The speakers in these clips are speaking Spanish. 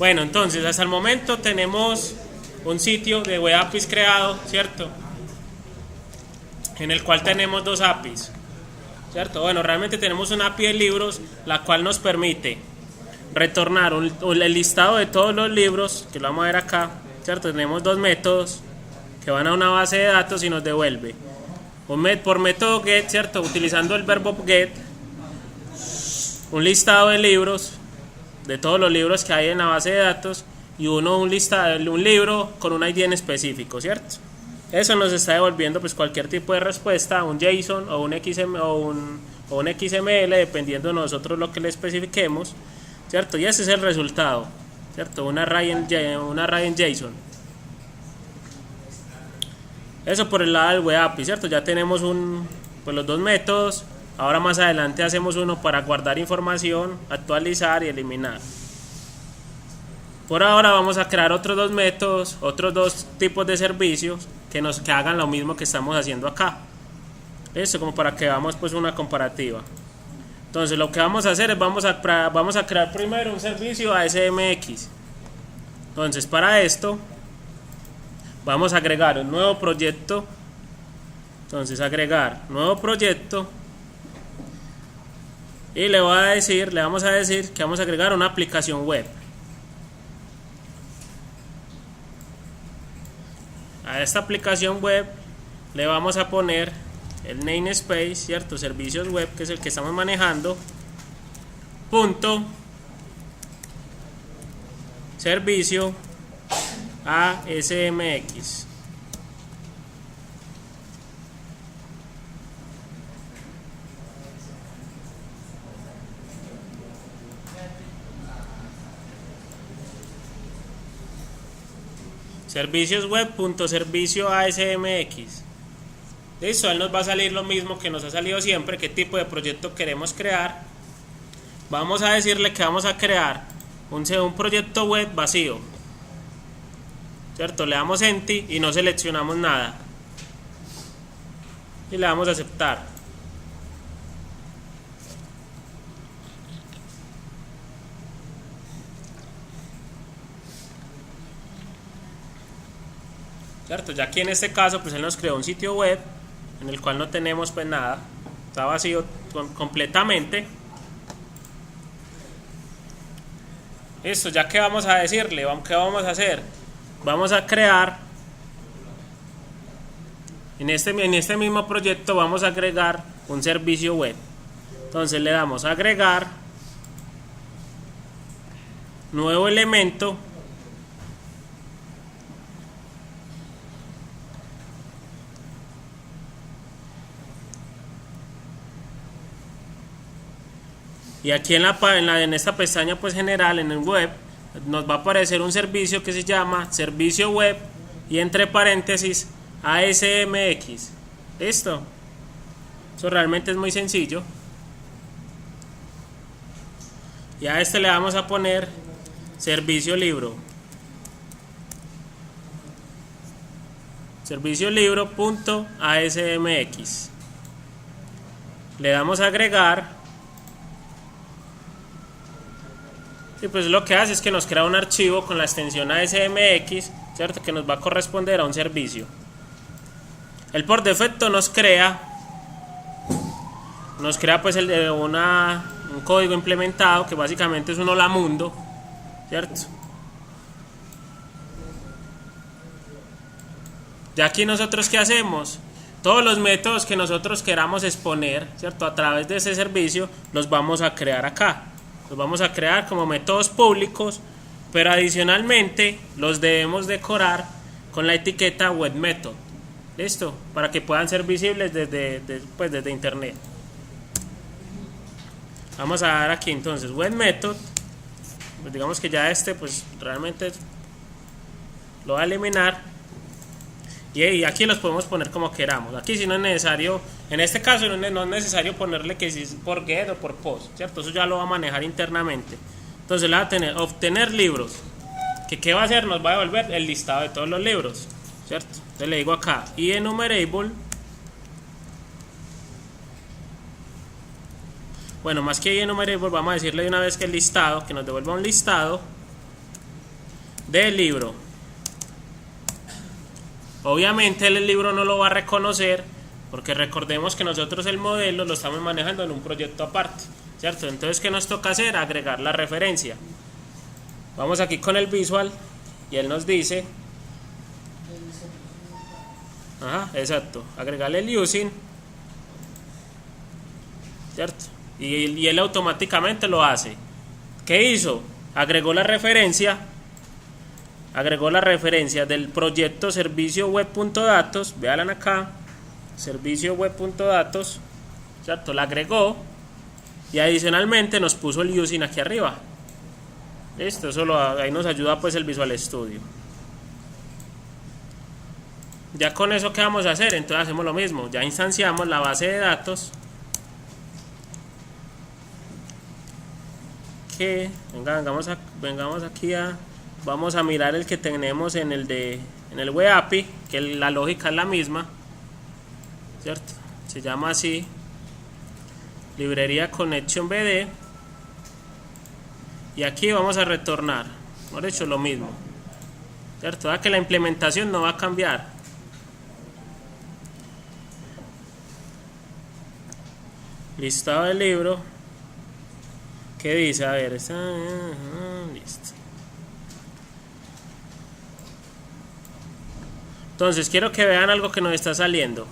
Bueno, entonces hasta el momento tenemos un sitio de web APIs creado, ¿cierto? En el cual tenemos dos APIs, ¿cierto? Bueno, realmente tenemos una API de libros, la cual nos permite retornar el listado de todos los libros, que lo vamos a ver acá, ¿cierto? Tenemos dos métodos que van a una base de datos y nos devuelve por método get, ¿cierto? Utilizando el verbo get, un listado de libros, de todos los libros que hay en la base de datos, y un libro con un ID en específico, ¿cierto? Eso nos está devolviendo pues cualquier tipo de respuesta, un JSON o un XML, dependiendo de nosotros lo que le especifiquemos, ¿cierto? Y ese es el resultado, ¿cierto? Un array en JSON. Eso por el lado del web API, ¿cierto? Ya tenemos pues los dos métodos. Ahora más adelante hacemos uno para guardar información, actualizar y eliminar. Por ahora vamos a crear otros dos métodos, otros dos tipos de servicios que hagan lo mismo que estamos haciendo acá. Esto como para que veamos pues una comparativa. Entonces lo que vamos a hacer es vamos a crear primero un servicio ASMX. Entonces para esto vamos a agregar un nuevo proyecto. Entonces agregar nuevo proyecto. Y le vamos a decir que vamos a agregar una aplicación web. A esta aplicación web le vamos a poner el namespace, ¿cierto? Servicios web, que es el que estamos manejando. Punto servicio ASMX. Servicios web.servicio ASMX. Listo, él nos va a salir lo mismo que nos ha salido siempre, qué tipo de proyecto queremos crear. Vamos a decirle que vamos a crear un proyecto web vacío, ¿cierto? Le damos Enter y no seleccionamos nada. Y le damos a aceptar. ¿Cierto? Ya aquí en este caso pues él nos creó un sitio web en el cual no tenemos pues nada, está vacío completamente. Listo, ya que vamos a decirle, ¿qué vamos a hacer? Vamos a crear en este mismo proyecto, vamos a agregar un servicio web. Entonces le damos a agregar nuevo elemento. Y aquí en esta pestaña pues general en el web nos va a aparecer un servicio que se llama servicio web y entre paréntesis ASMX. Listo. Eso realmente es muy sencillo. Y a este le vamos a poner servicio libro. Servicio libro.asmx. Le damos a agregar. Y pues lo que hace es que nos crea un archivo con la extensión ASMX, ¿cierto? Que nos va a corresponder a un servicio. Él por defecto nos crea pues un código implementado que básicamente es un hola mundo, ¿cierto? Ya aquí nosotros ¿qué hacemos? Todos los métodos que nosotros queramos exponer, ¿cierto? A través de ese servicio los vamos a crear acá. Los vamos a crear como métodos públicos, pero adicionalmente los debemos decorar con la etiqueta web method. Listo, para que puedan ser visibles desde internet. Vamos a dar aquí entonces web method. Pues digamos que ya pues realmente lo va a eliminar. Y aquí los podemos poner como queramos. Aquí si no es necesario, en este caso no es necesario ponerle que si es por get o por post, ¿cierto? Eso ya lo va a manejar internamente. Entonces le va a tener obtener libros. ¿Qué va a hacer? Nos va a devolver el listado de todos los libros, ¿cierto? Entonces le digo acá enumerable. Bueno, más que enumerable, vamos a decirle de una vez que el listado, que nos devuelva un listado. del libro. Obviamente el libro no lo va a reconocer porque recordemos que nosotros el modelo lo estamos manejando en un proyecto aparte, ¿cierto? Entonces, ¿qué nos toca hacer? Agregar la referencia. Vamos aquí con el visual y él nos dice, exacto, agregarle el using, ¿cierto? Y él automáticamente lo hace. ¿Qué hizo? Agregó la referencia del proyecto servicio web.datos, véanla acá, servicio web.datos, ¿cierto? La agregó y adicionalmente nos puso el using aquí arriba. Listo, ahí nos ayuda pues el Visual Studio. Ya con eso, ¿qué vamos a hacer? Entonces hacemos lo mismo, ya instanciamos la base de datos. Que vengamos aquí vamos a mirar el que tenemos en el Web API, que la lógica es la misma, ¿cierto? Se llama así, librería Connection BD, y aquí vamos a retornar, por hecho lo mismo, ¿cierto? Que la implementación no va a cambiar. Listado del libro. ¿Qué dice? A ver, listo. Entonces quiero que vean algo que nos está saliendo,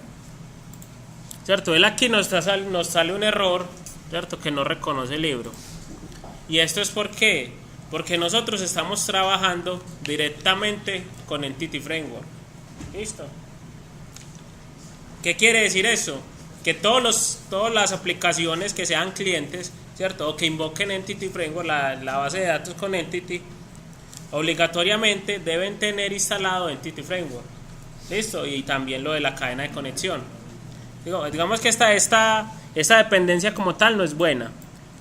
¿cierto? Él aquí nos sale un error, ¿cierto? Que no reconoce el libro. ¿Y esto es por qué? Porque nosotros estamos trabajando directamente con Entity Framework. ¿Listo? ¿Qué quiere decir eso? Que todas las aplicaciones que sean clientes, ¿cierto? O que invoquen Entity Framework, la base de datos con Entity, obligatoriamente deben tener instalado Entity Framework. ¿Listo? Y también lo de la cadena de conexión. Digamos que esta dependencia como tal no es buena.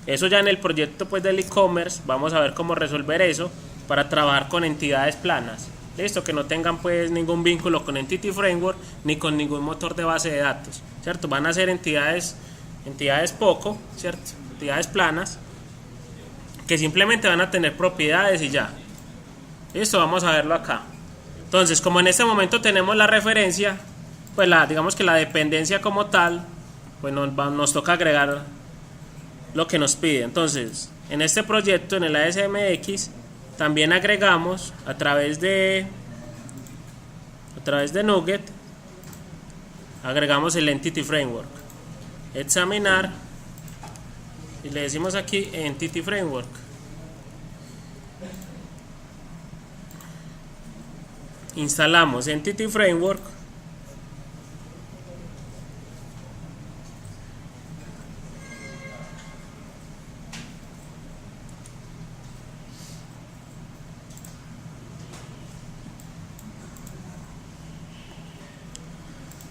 Eso ya en el proyecto pues del e-commerce vamos a ver cómo resolver eso para trabajar con entidades planas. Listo, que no tengan pues ningún vínculo con Entity Framework ni con ningún motor de base de datos, ¿cierto? Van a ser entidades poco, ¿cierto? Entidades planas que simplemente van a tener propiedades y ya. Listo, vamos a verlo acá. Entonces, como en este momento tenemos la referencia, pues digamos que la dependencia como tal, pues nos toca agregar lo que nos pide. Entonces, en este proyecto, en el ASMX, también agregamos a través de Nugget, agregamos el Entity Framework. Examinar y le decimos aquí Entity Framework. Instalamos Entity Framework.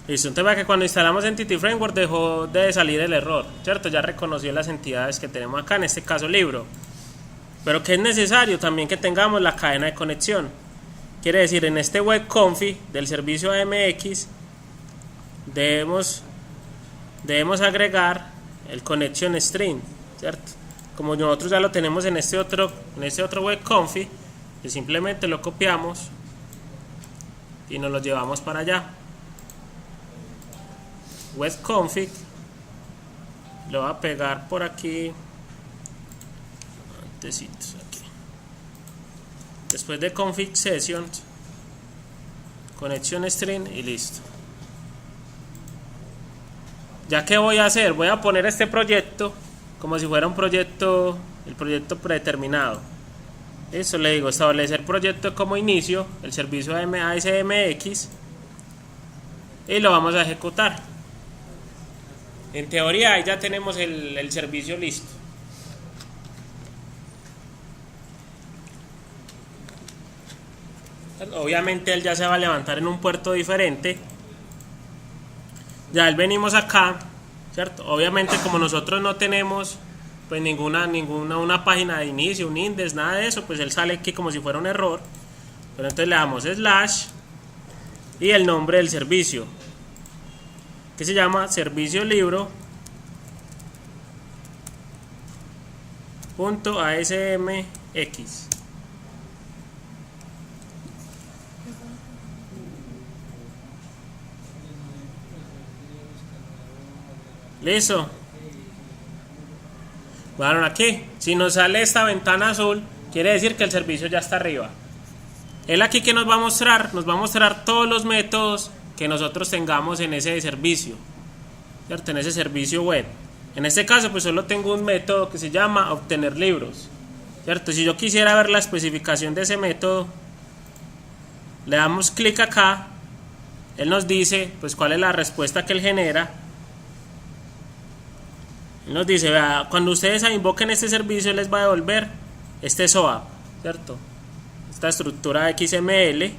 Listo, entonces que cuando instalamos Entity Framework dejó de salir el error, ¿cierto? Ya reconoció las entidades que tenemos acá, en este caso libro. Pero que es necesario también que tengamos la cadena de conexión. Quiere decir, en este web config del servicio AMX debemos agregar el connection string, ¿cierto? Como nosotros ya lo tenemos en este otro web config, que simplemente lo copiamos y nos lo llevamos para allá. Web config, lo voy a pegar por aquí, antecitos aquí. Después de config sessions, connection string y listo. Ya que voy a hacer, voy a poner este proyecto como si fuera el proyecto predeterminado. Eso le digo, establecer proyecto como inicio, el servicio ASMX, y lo vamos a ejecutar. En teoría ahí ya tenemos el servicio listo. Obviamente él ya se va a levantar en un puerto diferente. Ya él venimos acá, ¿cierto? Obviamente como nosotros no tenemos pues una página de inicio, un index, nada de eso, pues él sale aquí como si fuera un error. Pero entonces le damos slash y el nombre del servicio, que se llama servicio libro .asmx. Listo. Bueno, aquí, si nos sale esta ventana azul, quiere decir que el servicio ya está arriba. Él aquí que nos va a mostrar todos los métodos que nosotros tengamos en ese servicio, ¿cierto? En ese servicio web. En este caso, pues solo tengo un método que se llama obtener libros, ¿cierto? Si yo quisiera ver la especificación de ese método, le damos clic acá, él nos dice pues cuál es la respuesta que él genera. Él nos dice, vea, cuando ustedes invoquen este servicio, les va a devolver este SOAP, ¿cierto? Esta estructura XML,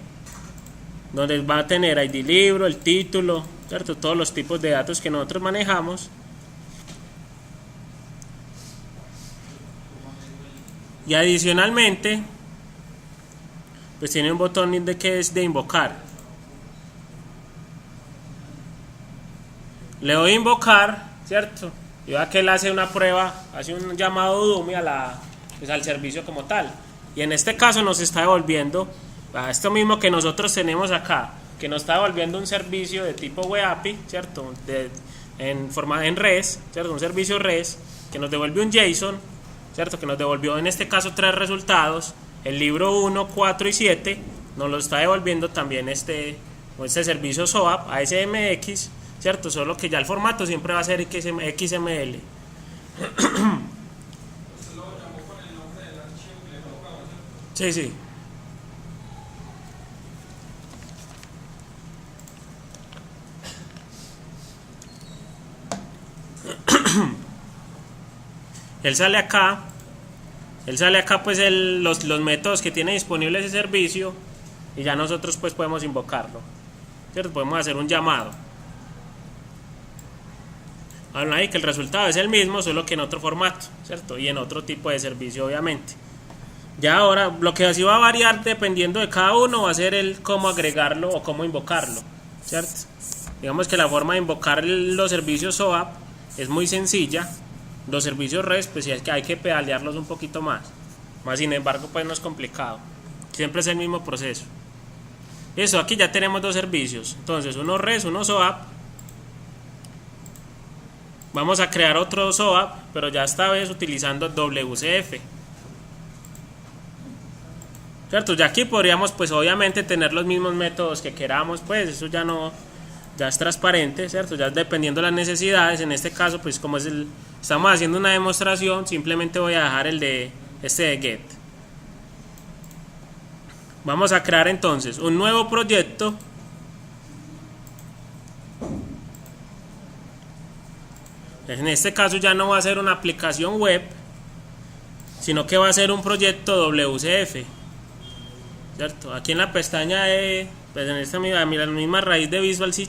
donde va a tener ID libro, el título, ¿cierto? Todos los tipos de datos que nosotros manejamos. Y adicionalmente, pues tiene un botón que es de invocar. Le doy a invocar, ¿cierto? Y vea que él hace una prueba, hace un llamado dummy pues al servicio como tal. Y en este caso nos está devolviendo esto mismo que nosotros tenemos acá, que nos está devolviendo un servicio de tipo web API, ¿cierto? En REST, ¿cierto? Un servicio REST que nos devuelve un JSON, ¿cierto? Que nos devolvió en este caso 3 resultados, el libro 1, 4 y 7, nos lo está devolviendo también este servicio SOAP, ASMX, ¿cierto? Solo que ya el formato siempre va a ser XML. Sí, sí. Él sale acá pues los métodos que tiene disponible ese servicio y ya nosotros pues podemos invocarlo, ¿cierto? Podemos hacer un llamado. Hablan ahí que el resultado es el mismo, solo que en otro formato, ¿cierto? Y en otro tipo de servicio, obviamente. Ya ahora, lo que así va a variar dependiendo de cada uno va a ser el cómo agregarlo o cómo invocarlo, ¿cierto? Digamos que la forma de invocar los servicios SOAP es muy sencilla. Los servicios REST, pues sí es que hay que pedalearlos un poquito más. Sin embargo, pues no es complicado. Siempre es el mismo proceso. Eso, aquí ya tenemos dos servicios. Entonces, uno REST, uno SOAP. Vamos a crear otro SOAP, pero ya esta vez utilizando WCF. ¿Cierto? Ya aquí podríamos pues obviamente tener los mismos métodos que queramos, pues eso ya es transparente, ¿cierto? Ya dependiendo de las necesidades. En este caso pues como estamos haciendo una demostración, simplemente voy a dejar el de get. Vamos a crear entonces un nuevo proyecto. En este caso ya no va a ser una aplicación web, sino que va a ser un proyecto WCF, ¿cierto? Aquí en la pestaña pues en esta misma raíz de Visual C#,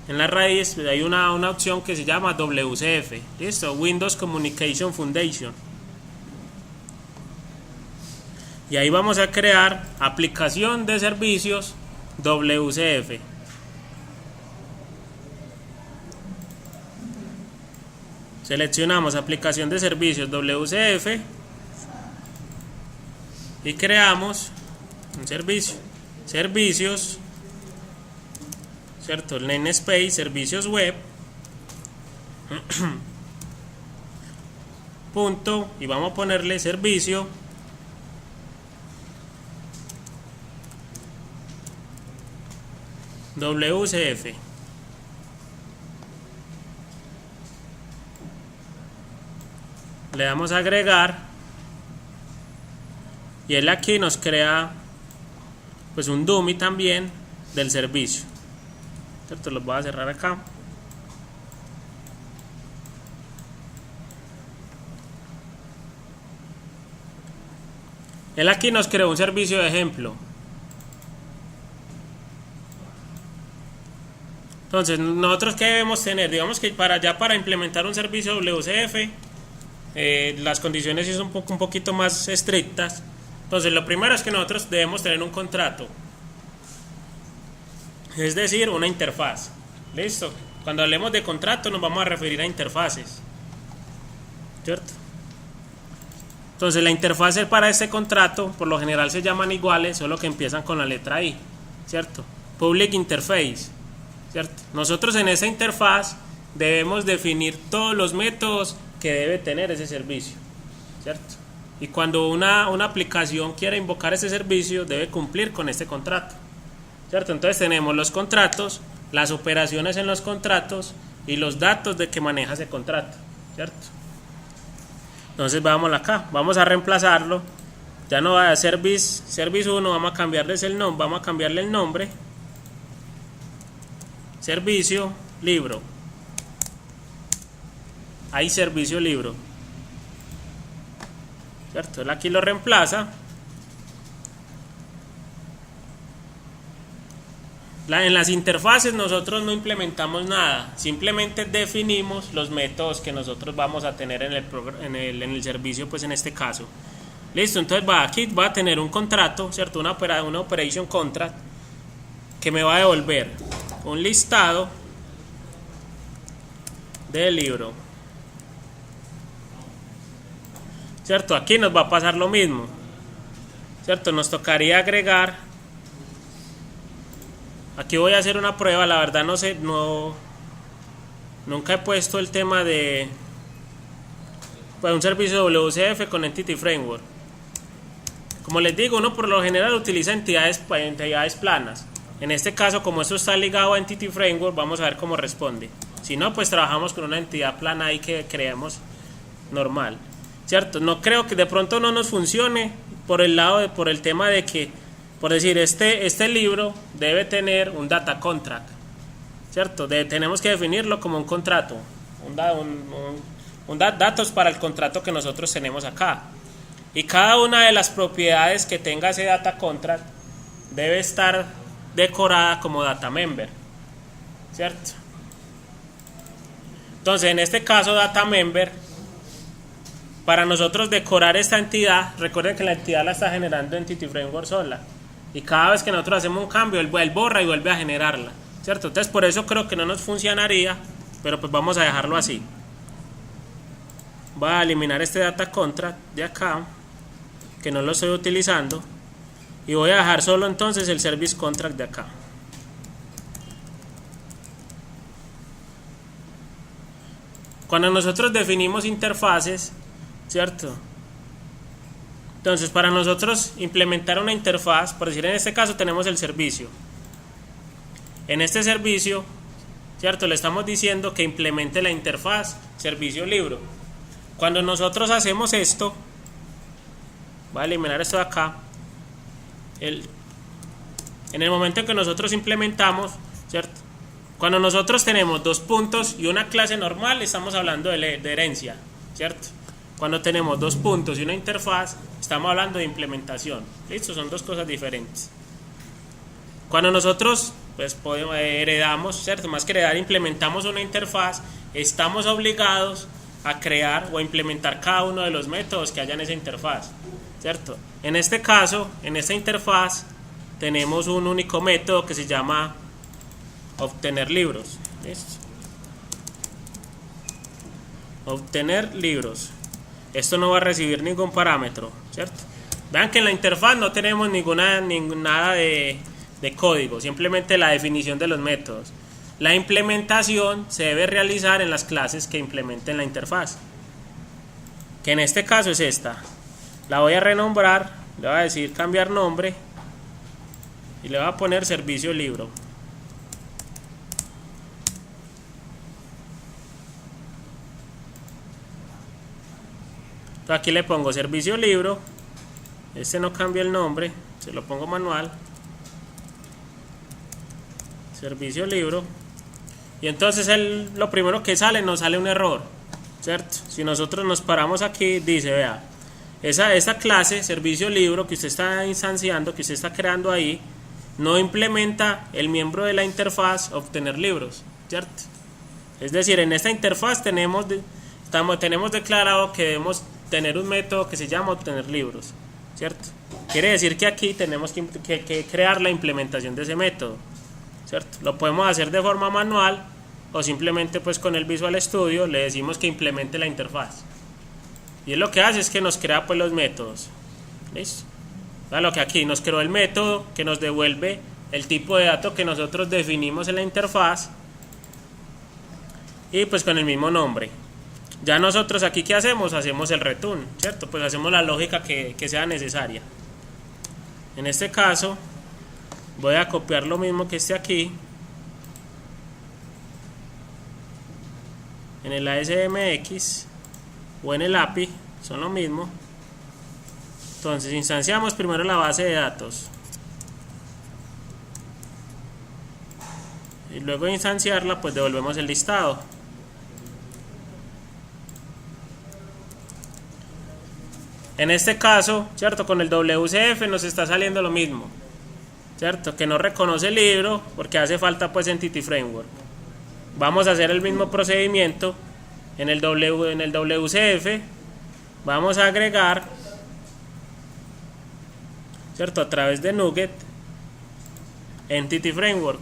en la raíz pues hay una opción que se llama WCF, listo, Windows Communication Foundation. Y ahí vamos a crear aplicación de servicios WCF. Seleccionamos aplicación de servicios WCF y creamos un servicios, ¿cierto? El namespace, servicios web, punto, y vamos a ponerle servicio WCF. Le damos a agregar y él aquí nos crea pues un dummy también del servicio, ¿cierto? Lo voy a cerrar acá. Él aquí nos creó un servicio de ejemplo. Entonces, nosotros qué debemos tener, digamos que para implementar un servicio WCF, las condiciones sí son un poquito más estrictas. Entonces, lo primero es que nosotros debemos tener un contrato, es decir, una interfaz. Listo. Cuando hablemos de contrato nos vamos a referir a interfaces, ¿cierto? Entonces, la interfaz para este contrato por lo general se llaman iguales, solo que empiezan con la letra I, ¿cierto? Public Interface, ¿cierto? Nosotros en esa interfaz debemos definir todos los métodos que debe tener ese servicio, ¿cierto? Y cuando una aplicación quiera invocar ese servicio, debe cumplir con este contrato, ¿cierto? Entonces tenemos los contratos, las operaciones en los contratos y los datos de que maneja ese contrato, ¿cierto? Entonces vamos acá, vamos a reemplazarlo. Ya no va a service 1, vamos a cambiarle el nombre. Servicio libro. Hay servicio libro, ¿cierto? Él aquí lo reemplaza. En las interfaces nosotros no implementamos nada, simplemente definimos los métodos que nosotros vamos a tener en el servicio, pues en este caso. Listo, entonces aquí va a tener un contrato, ¿cierto? Una operation contract que me va a devolver un listado del libro, ¿cierto? Aquí nos va a pasar lo mismo, ¿cierto? Nos tocaría agregar. Aquí voy a hacer una prueba, la verdad no sé, nunca he puesto el tema de pues, un servicio WCF con Entity Framework. Como les digo, uno por lo general utiliza entidades planas. En este caso, como esto está ligado a Entity Framework, vamos a ver cómo responde. Si no, pues trabajamos con una entidad plana ahí que creemos normal, ¿cierto? No creo que de pronto no nos funcione por el tema de que, por decir, este libro debe tener un data contract, ¿cierto? Tenemos que definirlo como un contrato, datos para el contrato que nosotros tenemos acá. Y cada una de las propiedades que tenga ese data contract debe estar decorada como data member, ¿cierto? Entonces, en este caso, data member, para nosotros decorar esta entidad, recuerden que la entidad la está generando Entity Framework sola. Y cada vez que nosotros hacemos un cambio, él borra y vuelve a generarla, ¿cierto? Entonces, por eso creo que no nos funcionaría, pero pues vamos a dejarlo así. Voy a eliminar este data contract de acá, que no lo estoy utilizando, y voy a dejar solo entonces el service contract de acá. Cuando nosotros definimos interfaces, ¿cierto? Entonces, para nosotros implementar una interfaz, por decir en este caso tenemos el servicio. En este servicio, ¿cierto? Le estamos diciendo que implemente la interfaz servicio libro. Cuando nosotros hacemos esto, voy a eliminar esto de acá. En el momento en que nosotros implementamos, ¿cierto? Cuando nosotros tenemos dos puntos y una clase normal, estamos hablando de herencia, ¿cierto? Cuando tenemos dos puntos y una interfaz, estamos hablando de implementación. ¿Listo? Son dos cosas diferentes. Cuando nosotros pues, heredamos, ¿cierto? Más que heredar, implementamos una interfaz, estamos obligados a crear o a implementar cada uno de los métodos que haya en esa interfaz, ¿cierto? En este caso, en esta interfaz, tenemos un único método que se llama obtener libros. ¿Listo? Obtener libros. Esto no va a recibir ningún parámetro, ¿cierto? Vean que en la interfaz no tenemos nada de código, simplemente la definición de los métodos. La implementación se debe realizar en las clases que implementen la interfaz, que en este caso es esta. La voy a renombrar, le voy a decir cambiar nombre y le voy a poner servicio libro. Aquí le pongo servicio libro, este no cambia el nombre, se lo pongo manual, servicio libro, y entonces lo primero que sale, nos sale un error, ¿cierto? Si nosotros nos paramos aquí, dice, vea, esa clase, servicio libro que usted está instanciando, que usted está creando ahí, no implementa el miembro de la interfaz obtener libros, ¿cierto? Es decir, en esta interfaz tenemos declarado que debemos tener un método que se llama obtener libros, ¿cierto? Quiere decir que aquí tenemos que crear la implementación de ese método, ¿cierto? Lo podemos hacer de forma manual o simplemente pues con el Visual Studio le decimos que implemente la interfaz. Y lo que hace es que nos crea pues los métodos. ¿Listo? Lo que aquí nos creó el método que nos devuelve el tipo de dato que nosotros definimos en la interfaz. y pues con el mismo nombre. Ya nosotros aquí, ¿qué hacemos? Hacemos el return, ¿cierto? Pues hacemos la lógica que sea necesaria. En este caso voy a copiar lo mismo que esté aquí en el ASMX o en el API, son lo mismo. Entonces instanciamos primero la base de datos y luego de instanciarla pues devolvemos el listado. En este caso, ¿cierto? Con el WCF nos está saliendo lo mismo, ¿cierto? Que no reconoce el libro porque hace falta pues Entity Framework. Vamos a hacer el mismo procedimiento en el WCF. Vamos a agregar, ¿cierto? A través de NuGet Entity Framework.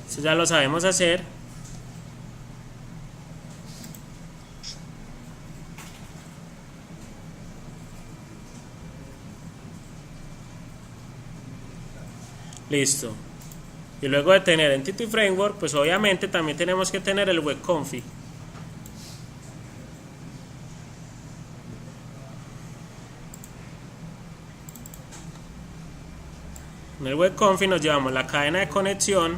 Eso ya lo sabemos hacer. Listo. Y luego de tener Entity Framework, pues obviamente también tenemos que tener el web config. En el web config nos llevamos la cadena de conexión,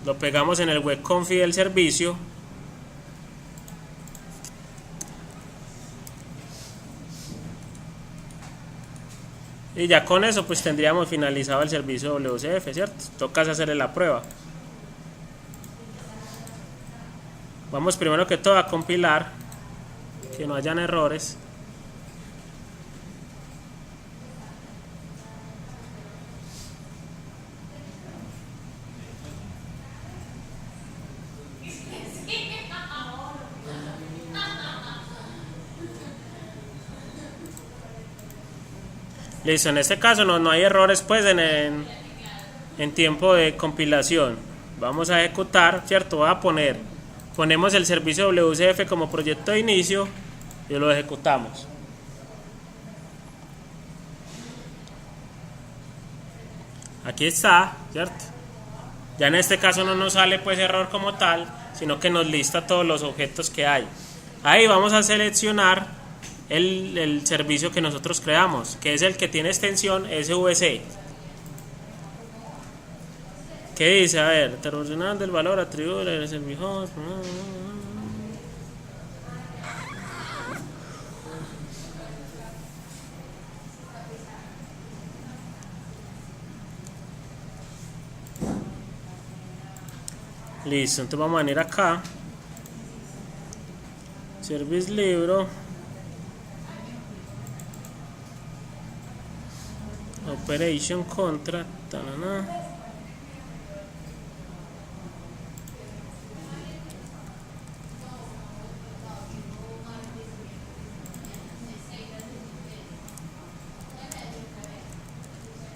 lo pegamos en el web config del servicio, y ya con eso pues tendríamos finalizado el servicio WCF, ¿cierto? Toca hacerle la prueba. Vamos primero que todo a compilar, que no hayan errores. Listo, en este caso no hay errores pues en tiempo de compilación. Vamos a ejecutar, ¿cierto? Voy a ponemos el servicio WCF como proyecto de inicio y lo ejecutamos. Aquí está, ¿cierto? Ya en este caso no nos sale pues error como tal, sino que nos lista todos los objetos que hay. Ahí vamos a seleccionar el servicio que nosotros creamos, que es el que tiene extensión SVC. ¿Qué dice? A ver, traducción del valor atribuible del servicio. Listo, entonces vamos a venir acá, service libro, operation contract,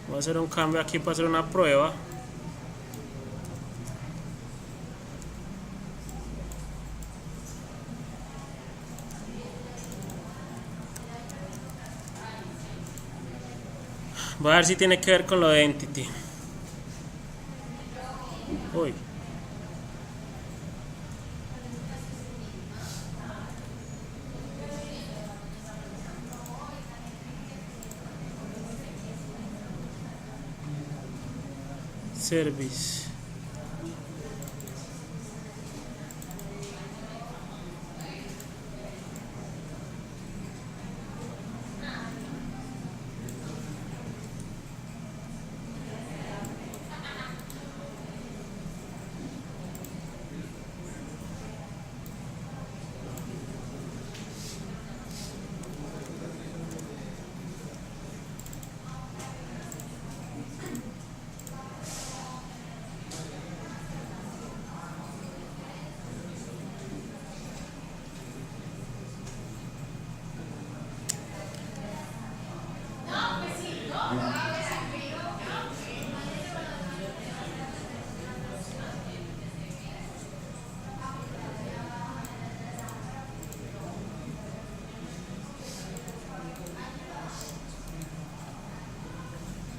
voy a hacer un cambio aquí para hacer una prueba. Voy a ver si tiene que ver con lo de Entity. Uy. Service.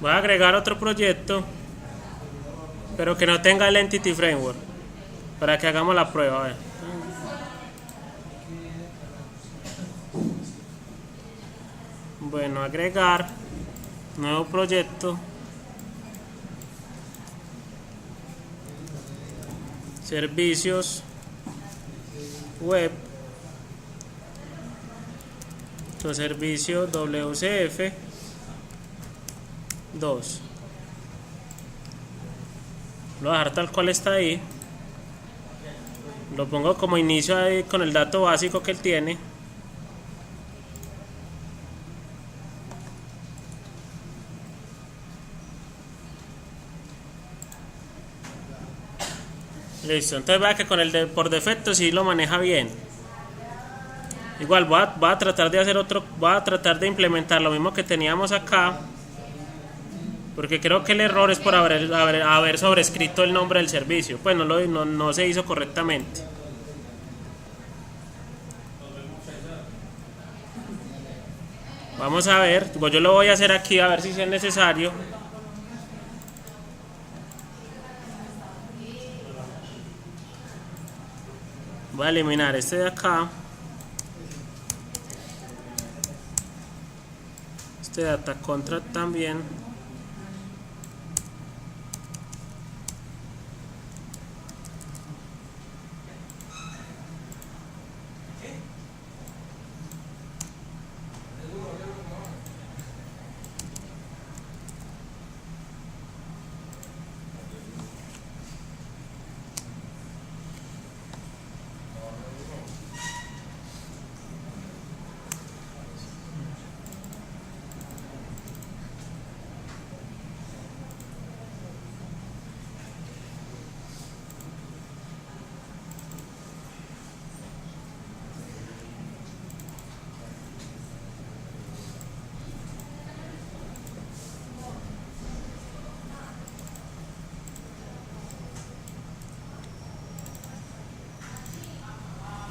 Voy a agregar otro proyecto, pero que no tenga el Entity Framework, para que hagamos la prueba. A ver. Bueno, agregar nuevo proyecto, servicios web, servicio WCF 2. Lo voy a dejar tal cual está ahí. Lo pongo como inicio ahí con el dato básico que él tiene. Listo, entonces vea que con el por defecto sí lo maneja bien. Igual voy a tratar de hacer voy a tratar de implementar lo mismo que teníamos acá, porque creo que el error es por haber sobrescrito el nombre del servicio, pues no se hizo correctamente. Vamos a ver, pues yo lo voy a hacer aquí a ver si es necesario. Voy a eliminar este de acá, este data contract también.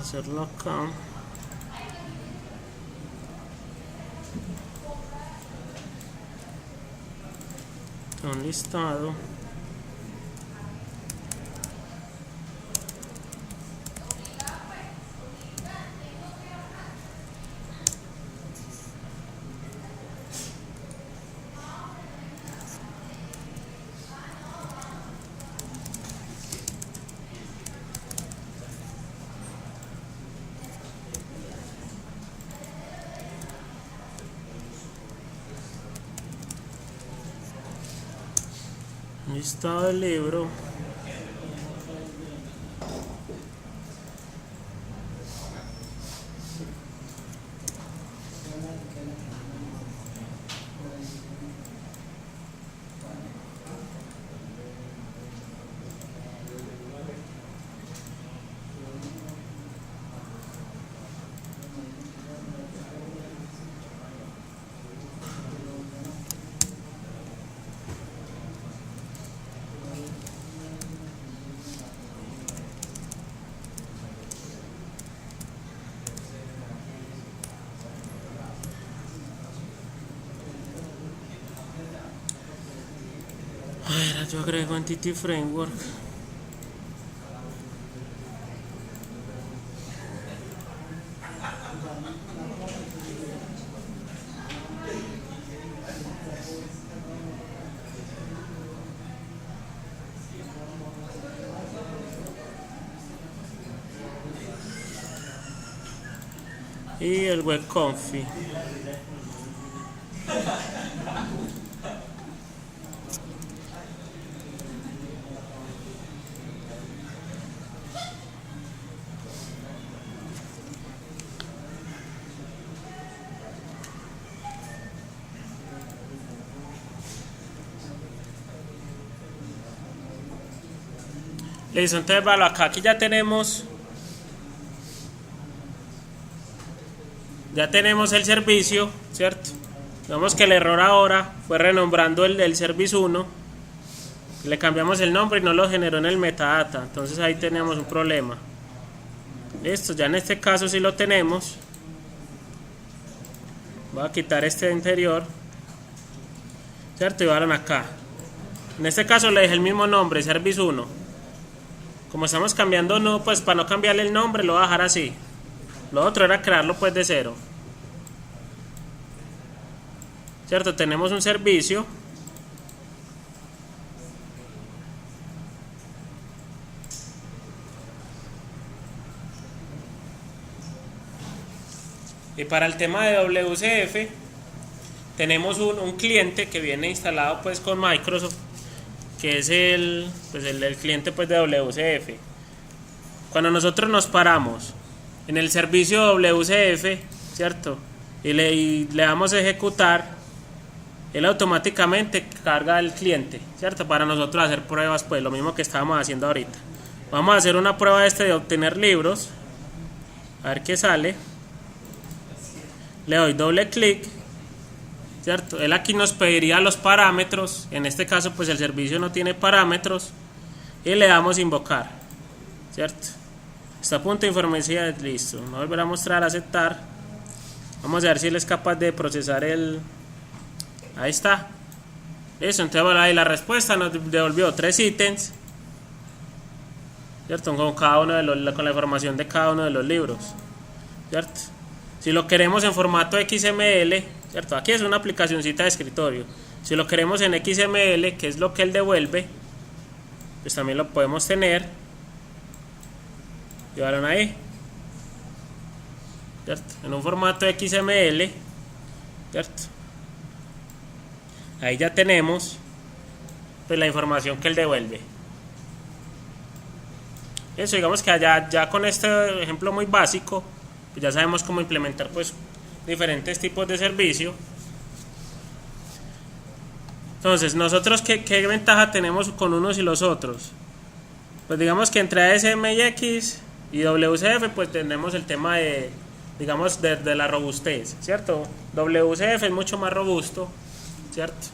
Hacerlo acá. Un listado. Listado del libro. A ver, yo agrego Entity Framework. Y el web confi. Listo, entonces vale, acá aquí ya tenemos el servicio, ¿cierto? Vemos que el error ahora fue renombrando el service 1, le cambiamos el nombre y no lo generó en el metadata, entonces ahí tenemos un problema. Listo, ya en este caso sí lo tenemos. Voy a quitar este interior ¿cierto? Y van acá. En este caso le dejé el mismo nombre, Service 1. Como estamos cambiando, no, pues para no cambiarle el nombre lo voy a dejar así. Lo otro era crearlo pues de cero. ¿Cierto? Tenemos un servicio. Y para el tema de WCF tenemos un cliente que viene instalado pues con Microsoft, que es el cliente pues de WCF. Cuando nosotros nos paramos en el servicio WCF, ¿cierto? Y le damos a ejecutar, él automáticamente carga el cliente, ¿cierto? Para nosotros hacer pruebas, pues lo mismo que estábamos haciendo ahorita. Vamos a hacer una prueba de obtener libros, a ver qué sale. Le doy doble clic, ¿cierto? Él aquí nos pediría los parámetros. En este caso pues el servicio no tiene parámetros. Y le damos invocar, ¿cierto? Está a punto de información, listo. No volverá a mostrar, aceptar. Vamos a ver si él es capaz de procesar el... Ahí está. Eso, entonces bueno, ahí la respuesta nos devolvió 3 ítems, ¿cierto? Con cada uno con la información de cada uno de los libros, ¿cierto? Si lo queremos en formato XML, ¿cierto? Aquí es una aplicacioncita de escritorio. Si lo queremos en XML, que es lo que él devuelve, pues también lo podemos tener. Llevaron ahí, ¿cierto? En un formato XML, ¿cierto? Ahí ya tenemos pues la información que él devuelve. Eso, digamos que ya con este ejemplo muy básico, pues ya sabemos cómo implementar pues diferentes tipos de servicio. Entonces, nosotros ¿qué ventaja tenemos con unos y los otros? Pues digamos que entre ASMX y WCF pues tenemos el tema de, digamos, de la robustez, ¿cierto? WCF es mucho más robusto, ¿cierto?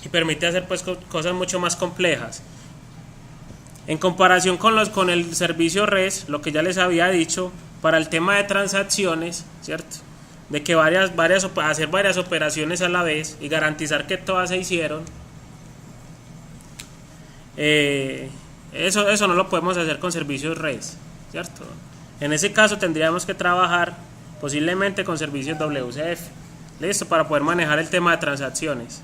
Y permite hacer pues cosas mucho más complejas. En comparación con el servicio REST, lo que ya les había dicho, para el tema de transacciones, ¿cierto? De que hacer varias operaciones a la vez y garantizar que todas se hicieron. Eso no lo podemos hacer con servicios REST, ¿cierto? En ese caso tendríamos que trabajar posiblemente con servicios WCF, listo, para poder manejar el tema de transacciones,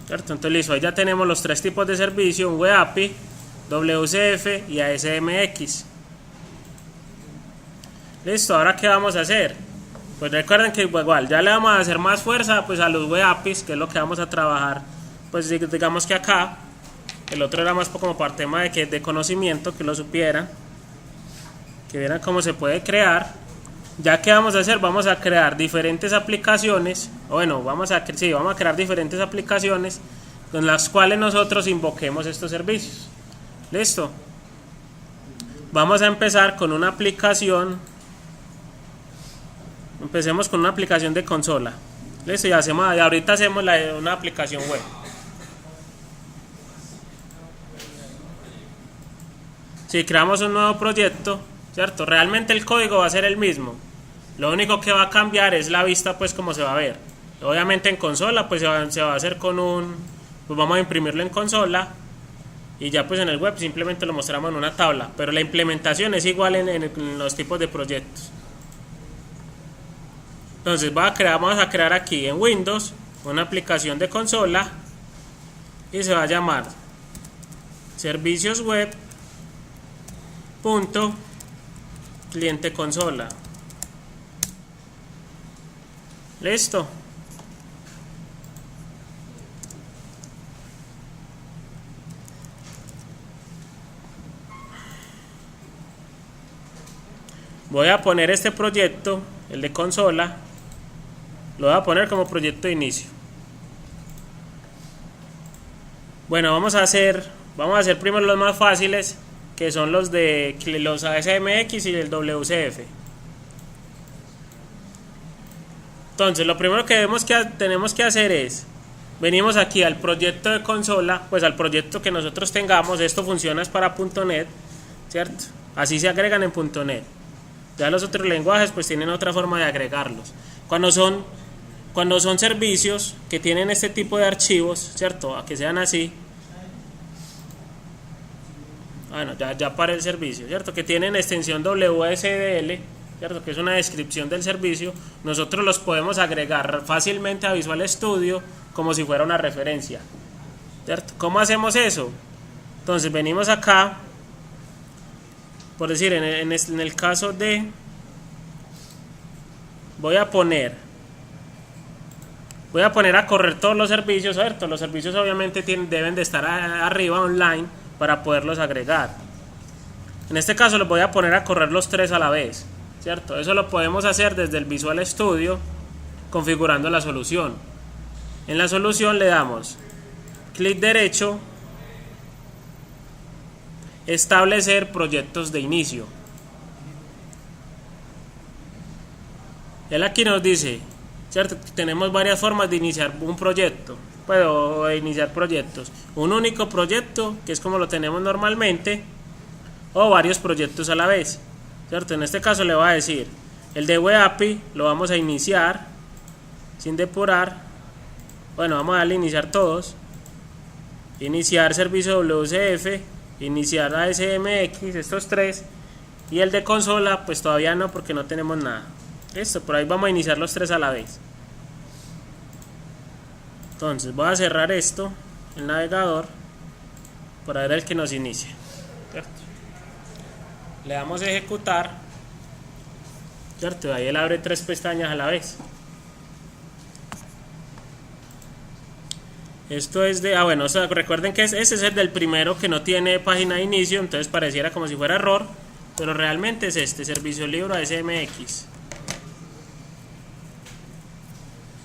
¿cierto? Entonces listo, ahí ya tenemos los 3 tipos de servicio: un Web API, WCF y ASMX. Listo, ahora ¿qué vamos a hacer? Pues recuerden que igual ya le vamos a hacer más fuerza pues a los Web APIs, que es lo que vamos a trabajar. Pues digamos que acá el otro era más como para tema de conocimiento, que lo supieran, que vieran cómo se puede crear. Ya que vamos a hacer, vamos a crear diferentes aplicaciones. Bueno, vamos a crear diferentes aplicaciones con las cuales nosotros invoquemos estos servicios. Listo. Vamos a empezar con una aplicación. Empecemos con una aplicación de consola. Listo, y ahorita hacemos una aplicación web. Si creamos un nuevo proyecto, ¿cierto? Realmente el código va a ser el mismo. Lo único que va a cambiar es la vista, pues como se va a ver. Obviamente en consola pues se va a hacer con pues vamos a imprimirlo en consola, y ya pues en el web simplemente lo mostramos en una tabla, pero la implementación es igual en los tipos de proyectos. Entonces vamos a crear aquí en Windows una aplicación de consola y se va a llamar servicios web cliente consola. Listo. Voy a poner este proyecto, el de consola, lo voy a poner como proyecto de inicio. Bueno, vamos a hacer primero los más fáciles, que son los ASMX y el WCF. Entonces, lo primero que tenemos que hacer es, venimos aquí al proyecto de consola, pues al proyecto que nosotros tengamos. Esto funciona es para .NET, ¿cierto? Así se agregan en .NET. Ya los otros lenguajes pues tienen otra forma de agregarlos. Cuando son cuando son servicios que tienen este tipo de archivos, ¿cierto? A que sean así. Bueno, ya para el servicio, ¿cierto? Que tienen extensión WSDL, ¿cierto? Que es una descripción del servicio. Nosotros los podemos agregar fácilmente a Visual Studio como si fuera una referencia, ¿cierto? ¿Cómo hacemos eso? Entonces venimos acá, por decir, en el caso de, voy a poner a correr todos los servicios, ¿cierto? Los servicios obviamente deben de estar arriba online para poderlos agregar. En este caso los voy a poner a correr los 3 a la vez, ¿cierto? Eso lo podemos hacer desde el Visual Studio configurando la solución. En la solución le damos clic derecho, establecer proyectos de inicio. Él aquí nos dice, ¿cierto? Tenemos varias formas de iniciar un proyecto, o de iniciar proyectos. Un único proyecto, que es como lo tenemos normalmente, o varios proyectos a la vez, ¿cierto? En este caso le voy a decir, el de Web API lo vamos a iniciar sin depurar. Bueno, vamos a darle a iniciar todos. Iniciar servicio WCF, iniciar ASMX, estos 3. Y el de consola, pues todavía no, porque no tenemos nada. Listo, por ahí vamos a iniciar los 3 a la vez. Entonces voy a cerrar esto, el navegador, para ver el que nos inicie, ¿cierto? Le damos a ejecutar, ¿cierto? Ahí él abre 3 pestañas a la vez. Esto es de, bueno, o sea, recuerden que ese es el del primero que no tiene página de inicio, entonces pareciera como si fuera error, pero realmente es este, servicio libro ASMX.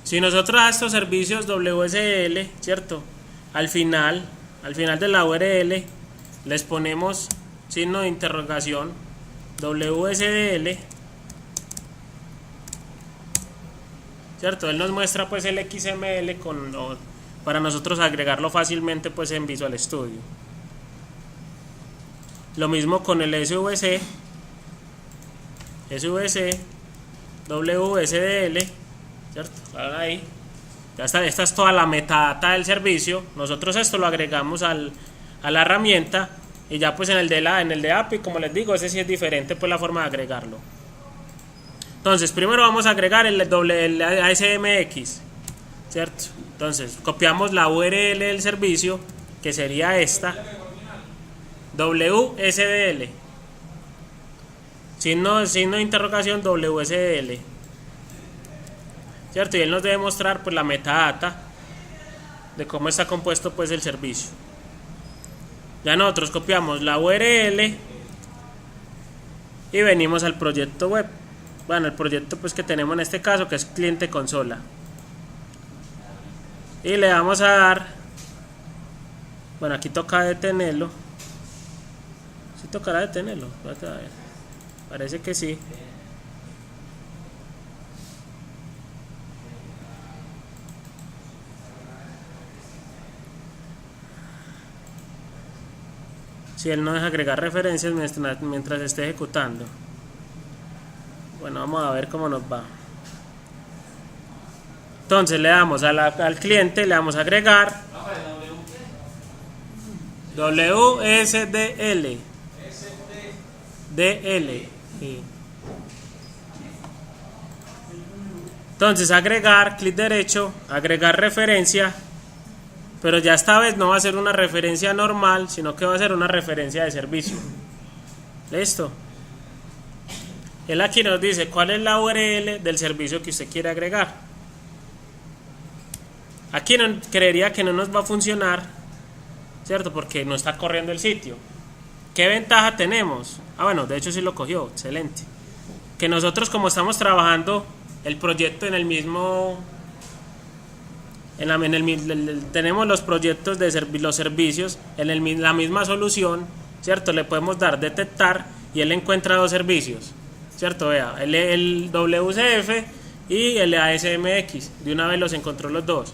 Si nosotros a estos servicios WSL, ¿cierto? Al final de la URL les ponemos signo de interrogación WSDL, ¿cierto? Él nos muestra pues el XML para nosotros agregarlo fácilmente pues en Visual Studio. Lo mismo con el SVC, WSDL, ¿cierto? Ahí. Esta es toda la metadata del servicio. Nosotros esto lo agregamos a la herramienta y ya pues en el de API, como les digo, ese sí es diferente pues la forma de agregarlo. Entonces primero vamos a agregar el ASMX, ¿cierto? Entonces copiamos la URL del servicio, que sería esta, WSDL, signo de interrogación WSDL, ¿cierto? Y él nos debe mostrar pues la metadata de cómo está compuesto pues el servicio. Ya nosotros copiamos la URL y venimos al proyecto web. Bueno, el proyecto pues que tenemos en este caso, que es cliente consola, y le vamos a dar, bueno, aquí toca detenerlo. ¿Sí tocará detenerlo? Parece que sí. Si él no deja agregar referencias mientras esté ejecutando. Bueno, vamos a ver cómo nos va. Entonces le damos al cliente, le damos a agregar WSDL DL. Entonces agregar, clic derecho, agregar referencia. Pero ya esta vez no va a ser una referencia normal, sino que va a ser una referencia de servicio. ¿Listo? Él aquí nos dice cuál es la URL del servicio que usted quiere agregar. Aquí creería que no nos va a funcionar, ¿cierto? Porque no está corriendo el sitio. ¿Qué ventaja tenemos? Bueno, de hecho sí lo cogió, excelente. Que nosotros, como estamos trabajando el proyecto en el mismo... tenemos los proyectos de los servicios en la misma solución, ¿cierto? Le podemos dar detectar y él encuentra 2 servicios, ¿cierto? Vea, el WCF y el ASMX, de una vez los encontró los 2.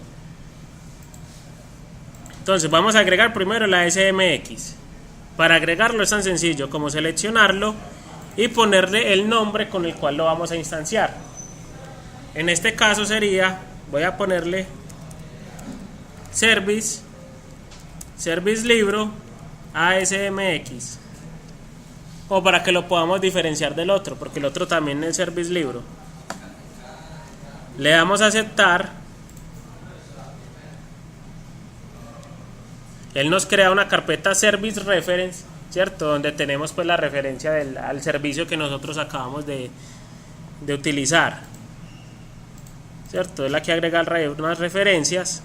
Entonces vamos a agregar primero el ASMX. Para agregarlo es tan sencillo como seleccionarlo y ponerle el nombre con el cual lo vamos a instanciar. En este caso sería voy a ponerle service libro ASMX, o para que lo podamos diferenciar del otro, porque el otro también es service libro. Le damos a aceptar. Él nos crea una carpeta service reference, ¿cierto? Donde tenemos pues la referencia al servicio que nosotros acabamos de utilizar, ¿cierto? Él aquí agrega unas referencias,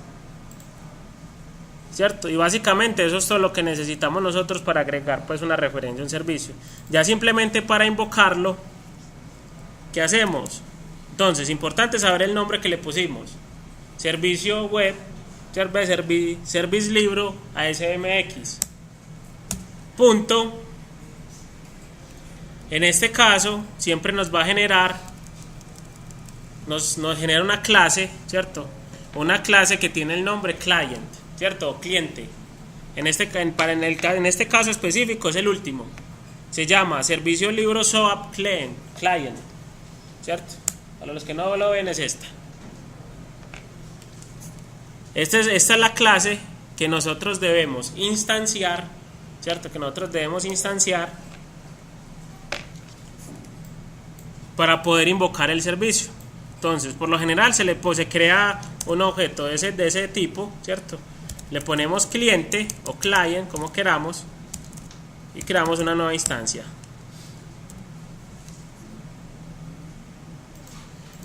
¿cierto? Y básicamente eso es todo lo que necesitamos nosotros para agregar pues una referencia a un servicio. Ya simplemente para invocarlo, ¿qué hacemos? Entonces, importante saber el nombre que le pusimos. Servicio web, service libro ASMX. Punto. En este caso, siempre nos va a generar, nos genera una clase, ¿cierto? Una clase que tiene el nombre client, ¿cierto? O cliente. En este caso específico es el último. Se llama servicio libro SOAP client, ¿cierto? Para los que no lo ven es esta. Esta es la clase que nosotros debemos instanciar, ¿cierto? Que nosotros debemos instanciar para poder invocar el servicio. Entonces, por lo general se crea un objeto de ese tipo, ¿cierto? Le ponemos cliente o client, como queramos, y creamos una nueva instancia.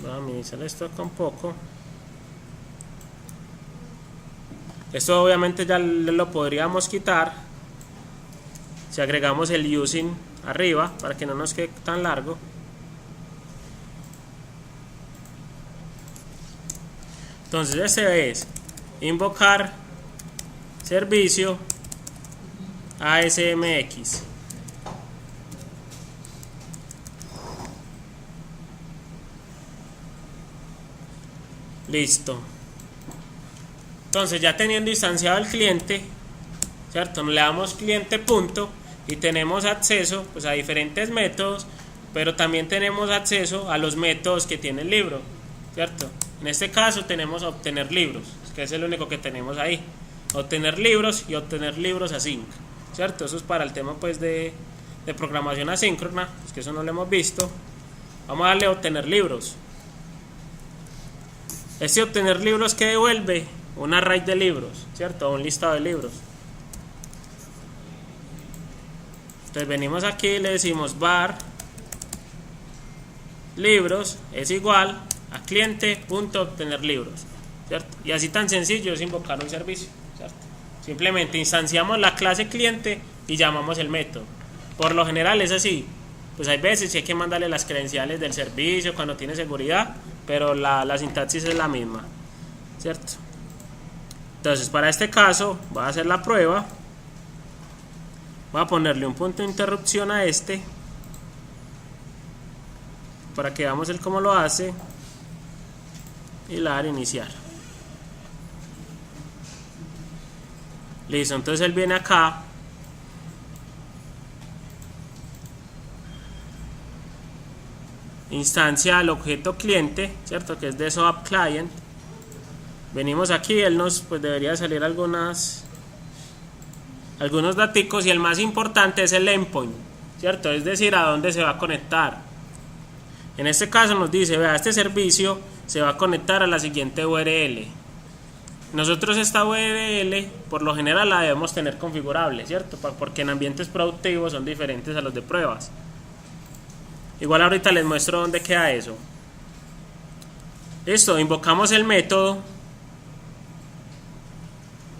Vamos a minimizar esto acá un poco. Esto obviamente ya lo podríamos quitar si agregamos el using arriba para que no nos quede tan largo. Entonces este es invocar servicio ASMX. Listo. Entonces ya teniendo instanciado el cliente, ¿cierto? Le damos cliente punto y tenemos acceso pues a diferentes métodos, pero también tenemos acceso a los métodos que tiene el libro, ¿cierto? En este caso tenemos obtener libros, que es el único que tenemos ahí. Obtener libros y obtener libros async, ¿cierto? Eso es para el tema pues de programación asíncrona, pues que eso no lo hemos visto. Vamos a darle a obtener libros. Este obtener libros que devuelve un array de libros, ¿cierto? Un listado de libros. Entonces venimos aquí y le decimos var libros es igual a cliente.obtener libros, ¿cierto? Y así tan sencillo es invocar un servicio, ¿cierto? Simplemente instanciamos la clase cliente y llamamos el método. Por lo general es así. Pues hay veces que hay que mandarle las credenciales del servicio cuando tiene seguridad, pero la sintaxis es la misma, ¿cierto? Entonces para este caso voy a hacer la prueba. Voy a ponerle un punto de interrupción a este para que veamos el cómo lo hace y le daré iniciar. Listo, entonces él viene acá, instancia al objeto cliente, ¿cierto? Que es de SOAP client. Venimos aquí, él nos pues debería salir algunos daticos, y el más importante es el endpoint, ¿cierto? Es decir, a dónde se va a conectar. En este caso nos dice, vea, este servicio se va a conectar a la siguiente URL. Nosotros esta URL por lo general la debemos tener configurable, ¿cierto? Porque en ambientes productivos son diferentes a los de pruebas. Igual ahorita les muestro dónde queda eso. Listo, invocamos el método.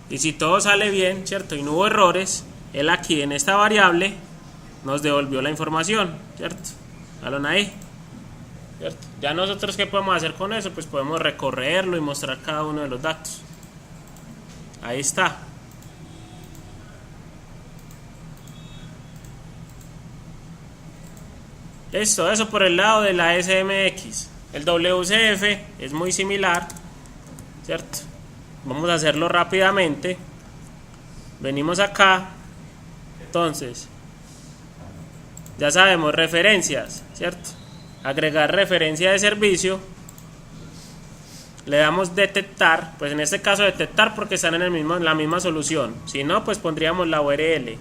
Y si todo sale bien, ¿cierto? Y no hubo errores, él aquí en esta variable nos devolvió la información, ¿cierto? Alon ahí, ¿cierto? Ya nosotros ¿qué podemos hacer con eso? Pues podemos recorrerlo y mostrar cada uno de los datos. Ahí está. Listo, eso por el lado de la SMX. El WCF es muy similar, ¿cierto? Vamos a hacerlo rápidamente. Venimos acá. Entonces, ya sabemos, referencias, ¿cierto? Agregar referencia de servicio. le damos detectar, pues en este caso detectar porque están en la misma solución, si no pues pondríamos la URL.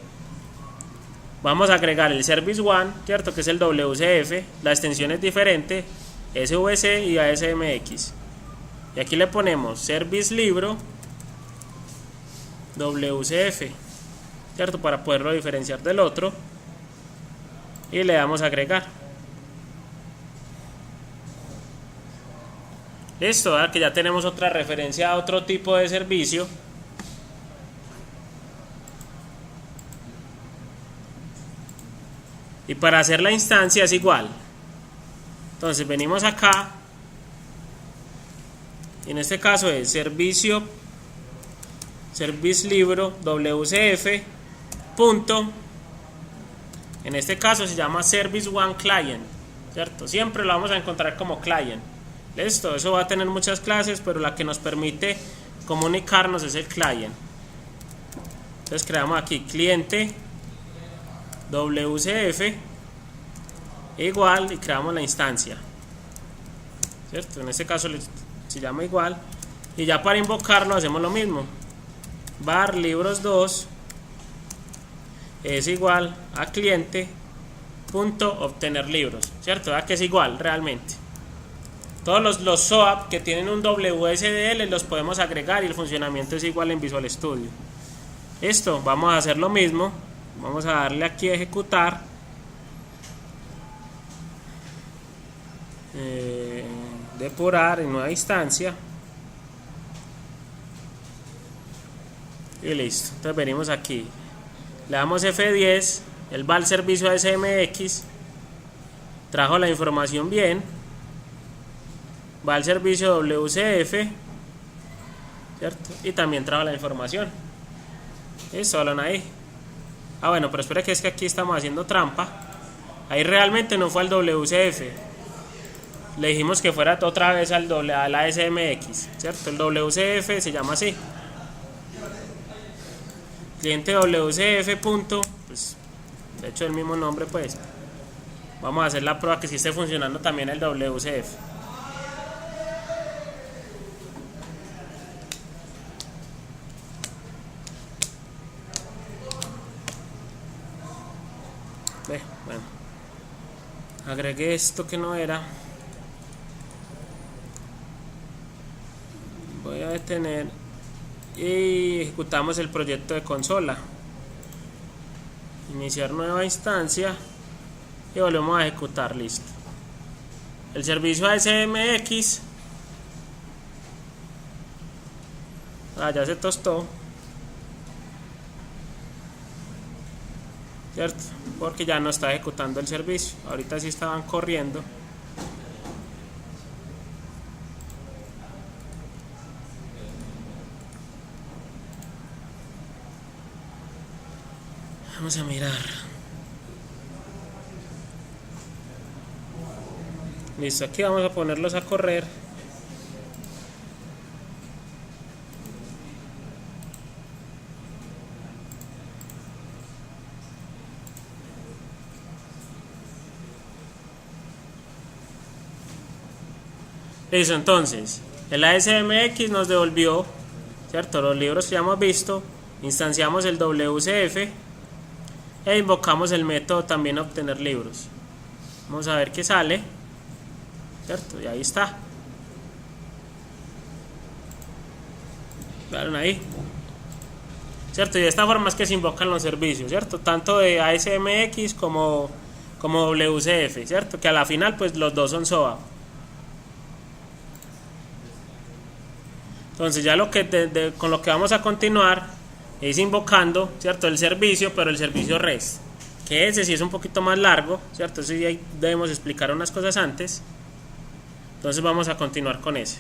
Vamos a agregar el service one, cierto, que es el WCF, la extensión es diferente, SVC y ASMX, y aquí le ponemos service libro WCF, cierto, para poderlo diferenciar del otro, y le damos a agregar. Listo, ¿verdad? Que ya tenemos otra referencia a otro tipo de servicio. Y para hacer la instancia es igual. Entonces venimos acá. Y en este caso es service libro WCF punto. En este caso se llama service one client, ¿cierto? Siempre lo vamos a encontrar como client. Listo, eso va a tener muchas clases, pero la que nos permite comunicarnos es el client. Entonces creamos aquí cliente WCF igual y creamos la instancia, ¿cierto? En este caso se llama igual, y ya para invocarlo hacemos lo mismo, var libros 2 es igual a cliente punto obtener libros, ¿cierto? ¿Verdad que es igual realmente? Todos los SOAP que tienen un WSDL los podemos agregar y el funcionamiento es igual en Visual Studio. Listo, vamos a hacer lo mismo. Vamos a darle aquí a ejecutar. Depurar en nueva instancia. Y listo. Entonces venimos aquí. Le damos F10. Él va al servicio ASMX. Trajo la información bien. Va al servicio WCF. ¿Cierto? Y también trajo la información. Listo, hablan ahí. Ah, bueno, pero espera que es que aquí estamos haciendo trampa. Ahí realmente no fue al WCF. Le dijimos que fuera otra vez al ASMX, ¿cierto? El WCF se llama así. Cliente WCF punto, pues, de hecho el mismo nombre, pues. Vamos a hacer la prueba que sí esté funcionando también el WCF. Bueno, agregué esto que no era. Voy a detener y ejecutamos el proyecto de consola. Iniciar nueva instancia y volvemos a ejecutar. Listo. El servicio ASMX ya se tostó, ¿cierto? Porque ya no está ejecutando el servicio. Ahorita sí estaban corriendo. Vamos a mirar. Listo, aquí vamos a ponerlos a correr. Listo, entonces el ASMX nos devolvió, ¿cierto?, los libros que ya hemos visto. Instanciamos el WCF e invocamos el método también obtener libros. Vamos a ver qué sale, ¿cierto? Y ahí está. ¿Vieron ahí? ¿Cierto? Y de esta forma es que se invocan los servicios, ¿cierto? Tanto de ASMX como WCF, ¿cierto? Que a la final pues los dos son SOA. Entonces ya con lo que vamos a continuar es invocando, ¿cierto?, el servicio, pero el servicio REST, que ese sí es un poquito más largo, ¿cierto? Ese sí debemos explicar unas cosas antes. Entonces vamos a continuar con ese.